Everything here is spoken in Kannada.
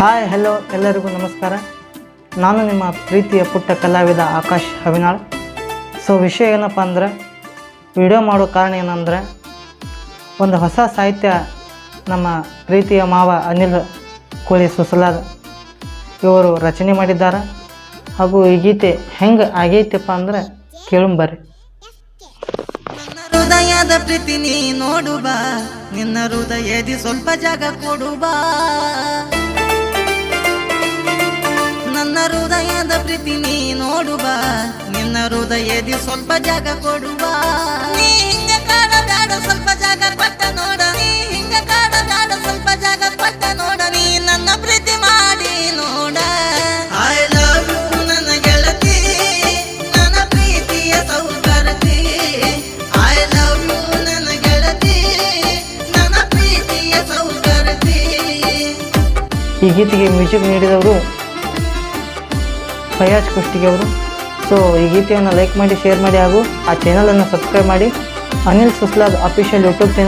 ಹಾಯ್ ಹಲೋ ಎಲ್ಲರಿಗೂ ನಮಸ್ಕಾರ. ನಾನು ನಿಮ್ಮ ಪ್ರೀತಿಯ ಪುಟ್ಟ ಕಲಾವಿದ ಆಕಾಶ್ ಹವಿನಾಳ್. ಸೊ ವಿಷಯ ಏನಪ್ಪ ಅಂದರೆ, ವಿಡಿಯೋ ಮಾಡೋ ಕಾರಣ ಏನಂದರೆ, ಒಂದು ಹೊಸ ಸಾಹಿತ್ಯ ನಮ್ಮ ಪ್ರೀತಿಯ ಮಾವ ಅನಿಲ್ ಕೋಳಿ ಸುಸಲಾದ ಇವರು ರಚನೆ ಮಾಡಿದ್ದಾರೆ. ಹಾಗೂ ಈ ಗೀತೆ ಹೆಂಗೆ ಆಗೈತಪ್ಪ ಅಂದರೆ ಕೇಳುಂಬರ್ರಿ. ಹೃದಯದ ಪ್ರೀತಿ ನೀ ನೋಡು ಬಾ, ನಿನ್ನ ಹೃದಯದಿ ಸ್ವಲ್ಪ ಜಾಗ ಕೊಡು ಬಾ. ನನ್ನ ಹೃದಯದ ಪ್ರೀತಿ ನೀ ನೋಡು ಬಾ, ನಿನ್ನ ಹೃದಯದಿ ಸ್ವಲ್ಪ ಜಾಗ ಕೊಡು ಬಾ. ನೀ ಹಿಂಗ ಕಾಡಬೇಡ, ಸ್ವಲ್ಪ ಜಾಗ ಕೊಟ್ಟ ನೋಡ. ನೀ ಹಿಂಗ ಕಾಡಬೇಡ, ಸ್ವಲ್ಪ ಜಾಗ ಕೊಟ್ಟ ನೋಡ. ನೀ ನನ್ನ ಪ್ರೀತಿ ಮಾಡಿ ನೋಡ. ಐ ಲವ್ ಯು ನನ್ನ ಗೆಳತಿ, ನನ್ನ ಪ್ರೀತಿಯ ಸೌಕರ್ತಿ. ಐ ಲವ್ ಯು ನನ್ನ ಗೆಳತಿ, ನನ್ನ ಪ್ರೀತಿಯ ಸೌಕರ್ತಿ. ಈ ಗೀತೆಗೆ ಮ್ಯೂಸಿಕ್ ನೀಡಿದವರು ಫಯಾಜ್ ಕುಷ್ಟಿಗೆ ಅವರು. ಸೊ ಈ ಗೀತೆಯನ್ನು ಲೈಕ್ ಮಾಡಿ, ಶೇರ್ ಮಾಡಿ ಹಾಗೂ ಆ ಚಾನಲನ್ನು ಸಬ್ಸ್ಕ್ರೈಬ್ ಮಾಡಿ. Anil Suslad official YouTube channel